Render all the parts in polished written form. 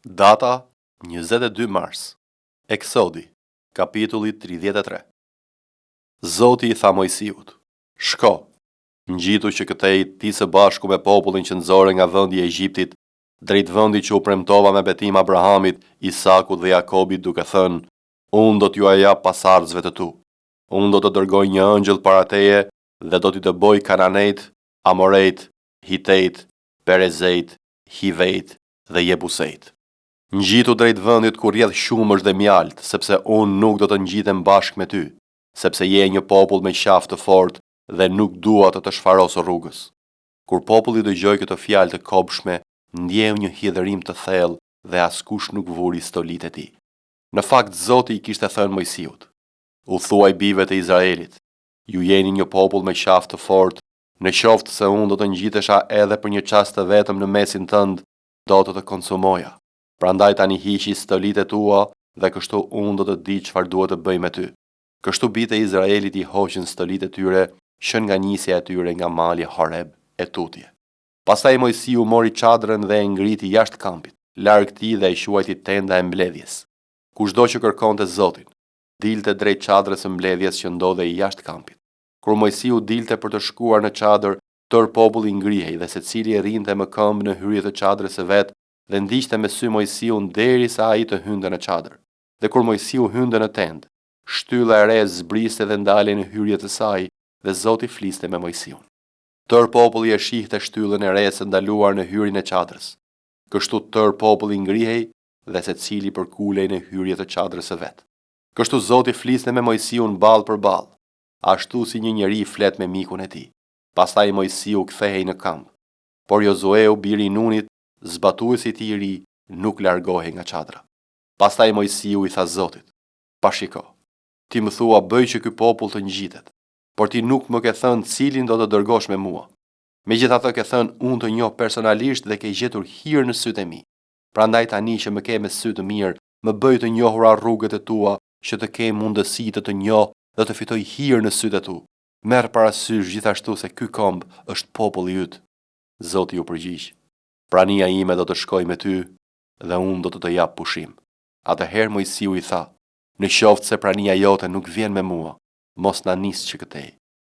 Data 22 mars. Eksodi, kapitulli 33. Zoti i tha Mojsiut: Shko, ngjitu që këtej ti së bashku me popullin që nxore nga vendi i Egjiptit, drejt vendit që u premtova me betim Abrahamit, Isakut dhe Jakobit, duke thënë: Unë do t'ju jap pasardhësve të tu. Unë do të dërgoj një ëngjëll para teje dhe do t'i të boj Kananejt, Amorejt, Hitejt, Perezejt, Hivejt dhe Jebusejt. Ngjitu drejt vendit ku rrjedh shumësh dhe mjalt, sepse unë nuk do të ngjitem bashkë me ty, sepse je një popull me qafë të fortë dhe nuk dua të shfarosë rrugës. Kur populli dëgjoi këtë fjalë të kopshme, ndjeu një hidhërim të thellë dhe askush nuk vuri stolitë e tij. Në fakt Zoti i kishte thënë Mojsiut: U thuaj bijve të Izraelit: Ju jeni një popull me qafë të fortë, në qoftë se unë do të ngjitesha edhe për një çast të vetëm në mesin tënd, do të konsumoja. Prandaj tani hiqi stolitë e tua dhe kështu unë do të di çfarë duhet të bëj me ty. Kështu bijtë e Izraelit i hoqën stolitë e tyre që nga nisja e tyre nga mali Horeb e tutje. Pastaj Mojsiu mori çadrën dhe e ngriti jashtë kampit, larg tij, dhe e quajti tenda e mbledhjes. Kushdo që kërkonte Zotin, dilte drejt çadrës së mbledhjes që ndodhej jashtë kampit. Kur Mojsiu dilte për të shkuar në çadër, tërë populli ngrihej dhe secili rrinte më këmbë në hyrje të çadrës së vet dhe ndiqte me sy Mojsiun derisa ai të hynte në çadër. Dhe kur Mojsiu hynte në tendë, shtylla e re zbriste dhe ndalej në hyrje të saj, dhe Zoti fliste me Mojsiun. Tërë populli e shihte shtyllën e re së ndaluar në hyrjen e çadrës. Kështu tërë populli ngrihej dhe secili përkulej në hyrje të çadrës së vet. Kështu Zoti fliste me Mojsiun ballë për ballë, ashtu si një njeri flet me mikun e tij. Pastaj Mojsiu kthehej në kamp, por Jozueu biri i Nunit, zbatuesi i tij i ri, nuk largohej nga çadra. Pastaj Mojsiu i tha Zotit: Pashiko, ti më thua bëj që ky popull të ngjitet, por ti nuk më ke thënë cilin do të dërgosh me mua. Megjithatë ke thënë unë të njoh personalisht dhe ke gjetur hir në sytë e mi. Prandaj tani që më ke me sy të mirë, më bëj të njohura rrugët e tua, që të kem mundësi të njoh dhe të fitoj hir në sytë e tu. Merr parasysh gjithashtu se ky komb është populli yt. Zoti ju përgjigj: Prania ime do të shkoj me ty dhe unë do të jap pushim. Atëherë Mojsiu i tha: Në qoftë se prania jote nuk vjen me mua, mos na nis që këtej.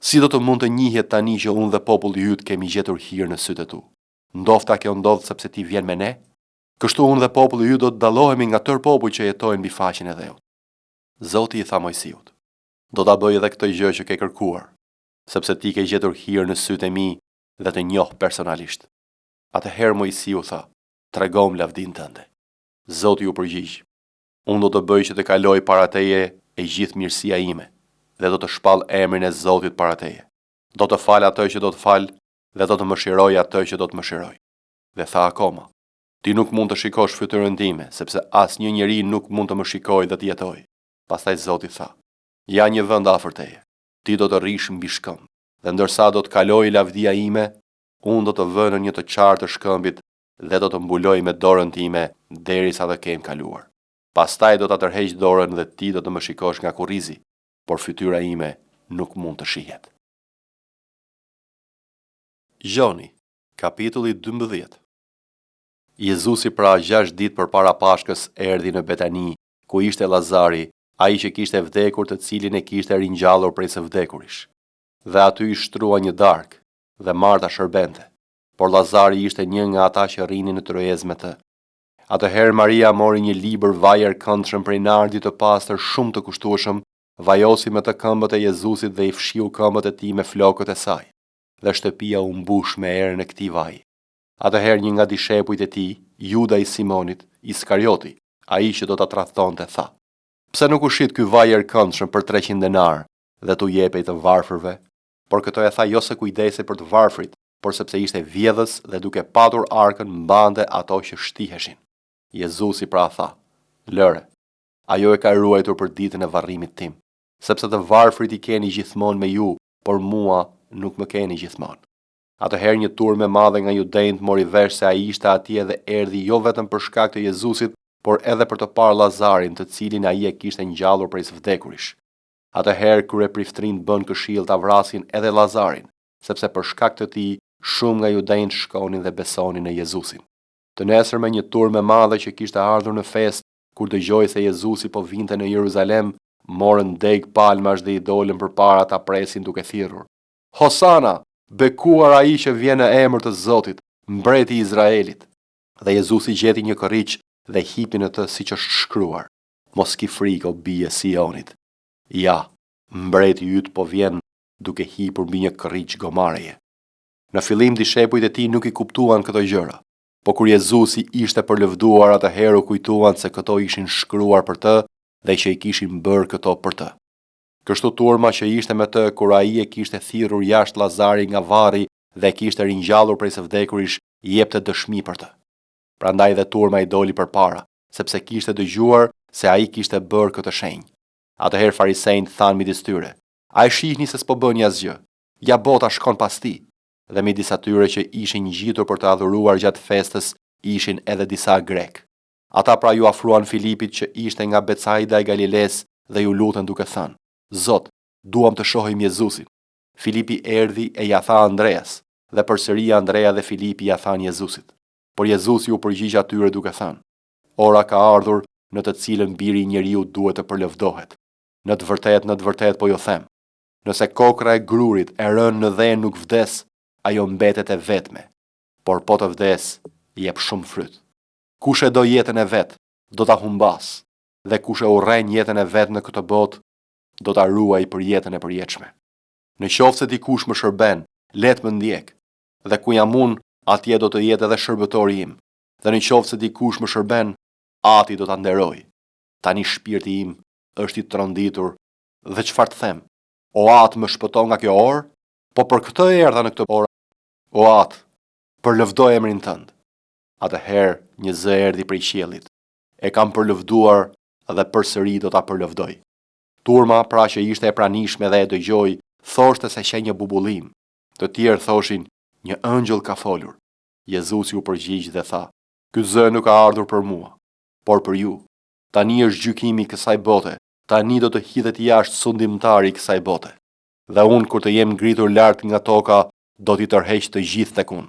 Si do të mund të njihet tani që unë dhe populli yt kemi gjetur hir në sytë e tu? Ndofta kjo ndodh sepse ti vjen me ne? Kështu unë dhe populli yt do të dallohemi nga tërë popujt që jetojnë mbi faqen e dheut. Zoti i tha Mojsiut: Do ta bëj edhe këtë gjë që ke kërkuar, sepse ti ke gjetur hir në sytë e mi dhe të njoh personalisht. Atëherë Mojsiu tha: Tregom lavdin tënde. Zoti ju përgjigj: Unë do të bëj që të kaloj para teje e gjithë mirësia ime, dhe do të shpall emrin e Zotit para teje. Do të fal atë që do të fal, dhe do të mëshiroj atë që do të mëshiroj. Dhe tha akoma: Ti nuk mund të shikosh fytyrën time, sepse asnjë njeri nuk mund të më shikojë dhe të jetojë. Pastaj Zoti tha: Ja një vend afër teje. Ti do të rrish mbi shkëmb, dhe ndërsa do të kalojë lavdia ime, unë do të vë në një të qartë të shkëmbit dhe do të mbuloj me dorën time derisa të kem kaluar. Pastaj do ta tërheq dorën dhe ti do të më shikosh nga kurrizi, por fytyra ime nuk mund të shihet. Gjoni, kapitulli 12. Jezusi pra 6 ditë përpara Pashkës erdhi në Betani, ku ishte Lazari, ai që kishte vdekur, të cilin e kishte ringjallur prej së vdekurish. Dhe aty i shtrua një darkë, dhe Marta shërbente, por Lazari ishte një nga ata që rrinin në tryezë me të. Atëherë Maria mori një libër vajër këndshëm prej nardit të pastër shumë të kushtueshëm, vajosi me të këmbët e Jezusit dhe i fshiu këmbët e tij me flokët e saj, dhe shtëpia u mbush me erën e këtij vaji. Atëherë një nga dishepujt e tij, Juda i Simonit, Iskarioti, ai që do ta tradhtonte, tha: Pse nuk u shit ky vajër këndshëm për 300 denar dhe t'u jepej të varfërve? Por këto e tha jo se kujdese për të varfrit, por sepse ishte vjedhës dhe duke patur arkën mbante ato që shtiheshin. Jezusi pra tha: Lëre, ajo e ka ruajtur për ditën e varrimit tim, sepse të varfrit i keni gjithmonë me ju, por mua nuk më keni gjithmonë. Atëherë një turmë e madhe nga judejt mori vesh se ai ishte atje dhe erdhi jo vetëm për shkak të Jezusit, por edhe për të parë Lazarin, të cilin ai e kishte ngjallur prej së vdekurish. Atëherë kryepriftrin bën këshill ta vrasin edhe Lazarin, sepse për shkak të tij shumë nga judejt shkonin dhe besonin në Jezusin. Të nesër me një turmë e madhe që kishte ardhur në fest, kur dëgjoi se Jezusi po vinte në Jeruzalem, morën deg palmash dhe i dolën përpara ta presin duke thirrur: Hosana, bekuar ai që vjen në emër të Zotit, mbreti i Izraelit. Dhe Jezusi gjeti një korriç dhe hipi në të siç është shkruar: Mos ki frikë o bie Sionit. Ja, mbreti yt po vjen duke hipur mbi një korriç gomareje. Në fillim dishepujt e tij nuk i kuptuan këto gjëra, po kur Jezusi ishte për lëvduar, atëherë u kujtuan se këto ishin shkruar për të dhe që i kishin bërë këto për të. Kështu turma që ishte me të kur ai e kishte thirrur jashtë Lazarin nga varri dhe kishte ringjallur prej së vdekurish, jepte dëshmi për të. Prandaj dhe turma i doli përpara, sepse kishte dëgjuar se ai kishte bërë këtë shenjë. Atëherë farisejt thanë midis tyre: Ai shihni se s'po bën asgjë. Ja bota shkon pas tij. Dhe midis atyre që ishin ngjitur për të adhuruar gjatë festës, ishin edhe disa grek. Ata pra ju afruan Filipit që ishte nga Betsaida e Galiles dhe ju lutën duke thënë: Zot, duam të shohim Jezusin. Filipi erdhi e ja tha Andreas, dhe përsëri Andrea dhe Filipi ja thanë Jezusit. Por Jezusi u përgjigj atyre duke thënë: Ora ka ardhur në të cilën biri i njeriu duhet të përlëvdohet. Në të vërtet po ju them, nëse kokra e grurit e rënë në dhenë nuk vdes, ajo mbetet e vetme, por po të vdes, jep shumë fryt. Kush e do jetën e vet, do ta humbas, dhe kush e urren jetën e vet në këtë botë, do ta ruaj për jetën e përjetshme. Në qoftë se dikush më shërben, let më ndjek, dhe ku jam unë, atje do të jetë edhe shërbëtori im, dhe në qoftë se dikush më shërben, ati do ta nderoj. Tani shpirti im është i tronditur, dhe çfarë të them? O atë më shpëton nga kjo orë? Po për këtë erdha në këtë orë. O atë, përlëvdoj emrin tënd. Atëherë një zë erdhi prej qiellit. E kam përlëvduar dhe përsëri do ta përlëvdoj. Turma pra që ishte e pranishme dhe e dëgjoi, thoshte se qe një bubullim. Të tjerë thoshin: Një ëngjëll ka folur. Jezusi u përgjigj dhe tha: Ky zë nuk ka ardhur për mua, por për ju. Tani është gjykimi i kësaj bote. Tani do të hidhet jashtë sundimtari i kësaj bote. Dhe unë kur të jem ngritur lart nga toka, do t'i tërheq të gjithë tek unë.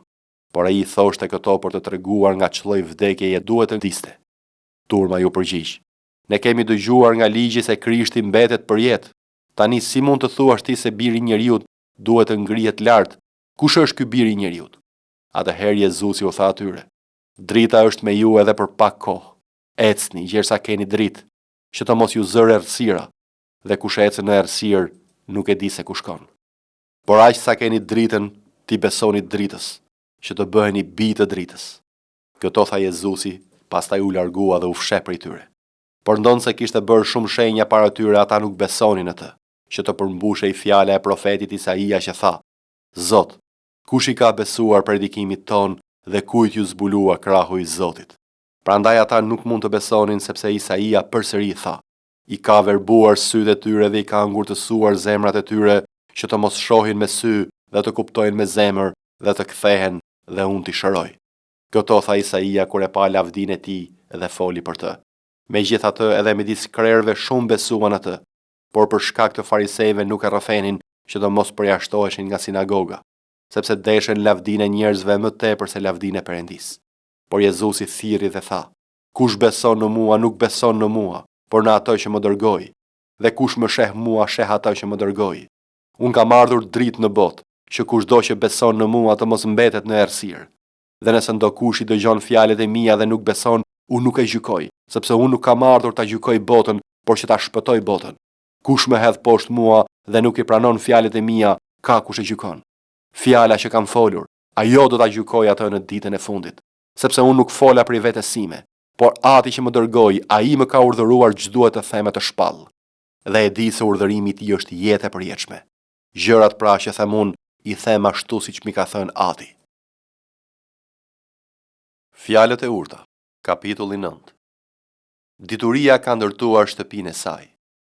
Por ai thoshte këto për të treguar nga ç'lloj vdekjeje duhet të diste. Turma ju përgjigj: Ne kemi dëgjuar nga ligji se Krishti mbetet për jetë. Tani si mund të thuash ti se biri i njeriut duhet të ngrihet lart? Kush është ky biri i njeriut? Atëherë Jezusi u tha atyre: Drita është me ju edhe për pak kohë. Ecni, gjersa keni dritë, që të mos ju zërë errësira, dhe kush ecën në errësirë nuk e di se ku shkon. Por aq sa keni dritën, ti besoni dritës, që të bëheni bij të dritës. Këto tha Jezusi, pastaj u largua dhe u fsheh prej tyre. Por ndonse kishte bërë shumë shenja para tyre, ata nuk besonin në të, që të përmbushej fjala e profetit Isaia që tha: Zot, kush i ka besuar predikimit ton dhe kujt ju zbulua krahu i Zotit? Prandaj ata nuk mund të besonin sepse Isaia përsëri tha: I ka verbuar sytë e tyre dhe i ka ngurtësuar zemrat e tyre, që të mos shohin me sy dhe të kuptojnë me zemër dhe të kthehen dhe unë t'i shëroj. Këto tha Isaia kur e pa lavdinë e tij dhe foli për të. Megjithatë edhe midis krerëve shumë besuan atë, por për shkak të farisejve nuk e rrëfenin që të mos përjashtoheshin nga sinagoga, sepse deshen lavdinë e njerëzve më tepër se lavdinë e Perëndis. Por Jezusi thirrri dhe tha: Kush beson në mua nuk beson në mua, por në atë që më dërgoi, dhe kush më sheh mua sheh atë që më dërgoi. Unë kam ardhur dritë në botë, që kushdo që beson në mua të mos mbetet në errësirë. Dhe nëse ndokush i dëgjon fjalët e mia dhe nuk beson, unë nuk e gjykoj, sepse unë nuk kam ardhur ta gjykoj botën, por që ta shpëtoj botën. Kush më hedh poshtë mua dhe nuk i pranon fjalët e mia, ka kush e gjykon. Fjala që kam folur, ajo do ta gjykoj atë në ditën e fundit, sepse unë nuk fola për vetes sime, por ati që më dërgoi, ai më ka urdhëruar ç'duhet të them të shpall. Dhe e di se urdhërimi i tij është jetë e përjetshme. Gjërat pra që them unë, i them ashtu siç mi ka thënë Ati. Fjalët e urta, kapitulli 9. Dituria ka ndërtuar shtëpinë e saj,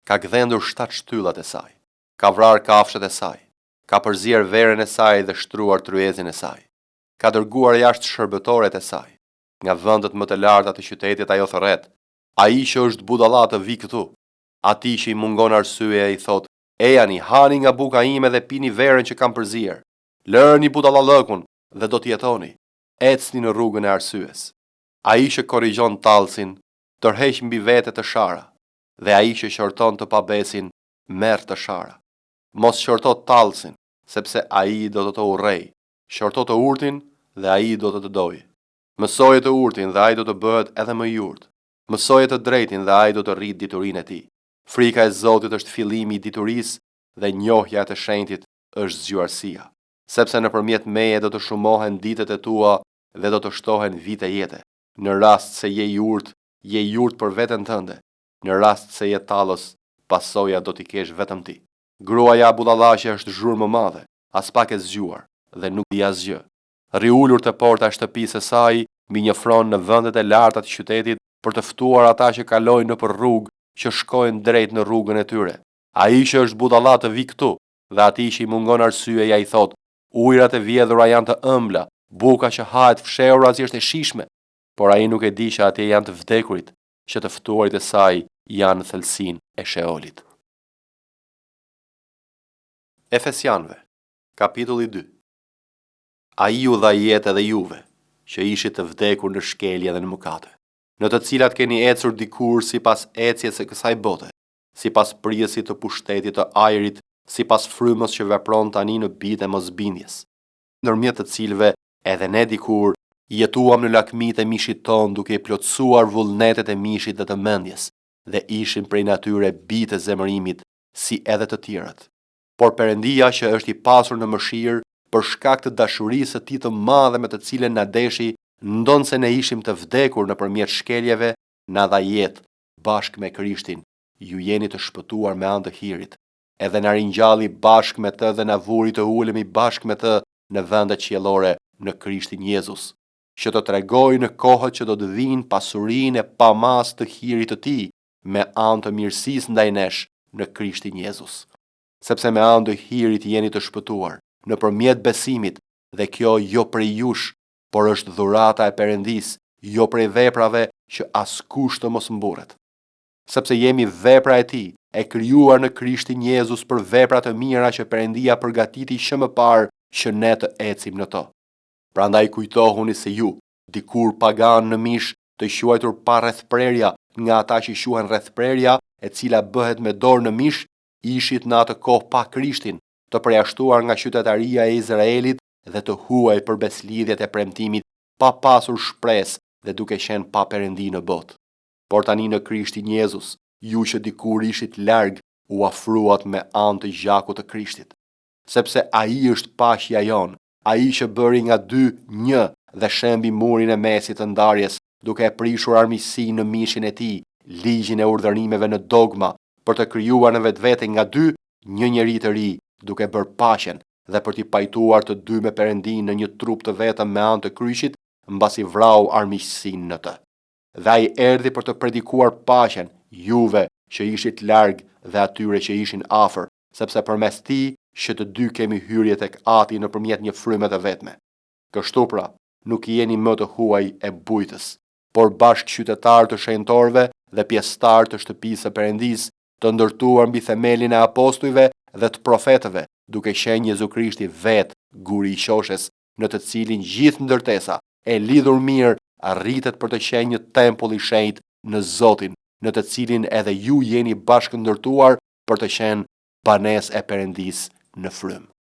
ka gdhendur 7 shtyllat e saj, ka vrarë kafshët e saj, ka përzier verën e saj dhe shtruar tryezin e saj, ka dërguar jashtë shërbëtoret e saj, nga vendet më të larta të qytetit ajo thërret: Ai që është budalla të vi këtu. Atij që i mungon arsye i thot: Ejani, hani nga buka ime dhe pini verën që kam përzier. Lërni budallallëkun dhe do të jetoni. Ecni në rrugën e arsyes. Ai që korrigjon tallsin, tërheq mbi vete të shara, dhe ai që qorton të pabesin, merr të shara. Mos qorto tallsin, sepse ai do të urrej. Qorto të urtin dhe ai do të dojë. Mësoje të urtin dhe ai do të bëhet edhe më i urtë. Mësoje të drejtin dhe ai do të rrit diturinë e tij. Frika e Zotit është fillimi i diturisë dhe njohja e të shenjtit është zgjuarësia. Sepse nëpërmjet meje do të shumohen ditët e tua dhe do të shtohen vite jete. Në rast se je i urtë për veten tënde. Në rast se je tallës, pasoja do t'i kesh vetëm ti. Gruaja budallaqe është zhurmë më madhe, as pak e zgjuar dhe nuk di asgjë. Rri ulur te porta e shtëpisë së saj, mbi një fron në vendet e larta të qytetit për të ftuar ata që kalojnë nëpër rrugë, që shkojnë drejt në rrugën e tyre. Ai që është budalla të vi këtu, dhe atij që i mungon arsyeja i thot: ujërat e vjedhura janë të ëmbla, buka që hahet fshehur asgjë e shishme, por ai nuk e di që atje janë të vdekurit, që të ftuarit e saj janë në thelsin e Sheolit. Efesianëve, kapitulli 2. Ai ju dha jetë edhe juve, që ishit të vdekur në shkelje dhe në mëkate, në të cilat keni ecur dikur sipas ecjes së kësaj bote, sipas prijesit të pushtetit të ajrit, sipas frymës që vepron tani në bijtë e mosbindjes, ndërmjet të cilëve edhe ne dikur jetuam në lakmitë e mishit ton, duke i plotësuar vullnetet e mishit dhe të mendjes, dhe ishim prej natyre bijtë e zemërimit, si edhe të tjerët. Por Perëndia që është i pasur në mëshirë, për shkak të dashurisë së tij të madhe me të cilën na deshi, ndonse ne ishim të vdekur nëpërmjet shkeljeve, na dha jetë bashkë me Krishtin. Ju jeni të shpëtuar me anë të hirit, edhe na ringjalli bashkë me të dhe na vuri të ulemi bashkë me të në vendet qiellore në Krishtin Jezus, që të tregojë në kohët që do të vinë pasurinë e pamas të hirit të tij, me anë të mirësisë ndaj nesh në Krishtin Jezus. Sepse me anë të hirit jeni të shpëtuar nëpërmjet besimit, dhe kjo jo prej jush, por është dhurata e Perëndisë, jo prej veprave, që askush të mos mburret. Sepse jemi vepra e tij, e krijuar në Krishtin Jezus për vepra të mira që Perëndia përgatiti që më parë që ne të ecim në to. Prandaj kujtohuni se ju, dikur pagan në mish, të quajtur pa rrethprerja nga ata që quhen rrethprerja, e cila bëhet me dorë në mish, ishit në atë kohë pa Krishtin, të përjashtuar nga qytetaria e Izraelit dhe të huaj për beslidhjet e premtimit, pa pasur shpresë dhe duke qenë pa Perëndi në botë. Por tani në Krishtin Jezus, ju që dikur ishit larg, u afruat me anë të gjakut të Krishtit. Sepse ai është paqja jon, ai që bëri nga dy një dhe shembi murin e mesit të ndarjes, duke prishur armiqsi në mishin e tij, ligjin e urdhërimeve në dogma, për të krijuar në vetvete nga dy një njeri të ri, duke bërë paqen dhe për t'i pajtuar të dy me Perëndin në një trup të vetëm me anë të kryqit, mbasi vrau armiqsinë në të. Dhe ai erdhi për të predikuar paqen juve që ishit larg dhe atyre që ishin afër, sepse përmes tij që të dy kemi hyrje tek Ati nëpërmjet një fryme të vetme. Kështu pra, nuk jeni më të huaj e bujtës, por bashkë qytetar të shenjtorëve dhe pjesëtar të shtëpisë së Perëndisë, të ndërtuar mbi themelin e apostujve dhe të profetëve, duke qenë Jezu Krishti vetë guri i qoshes, në të cilin gjithë ndërtesa e lidhur mirë arritet për të qenë një tempull i shenjtë në Zotin, në të cilin edhe ju jeni bashkë ndërtuar për të qenë banesë e Perëndisë në frymë.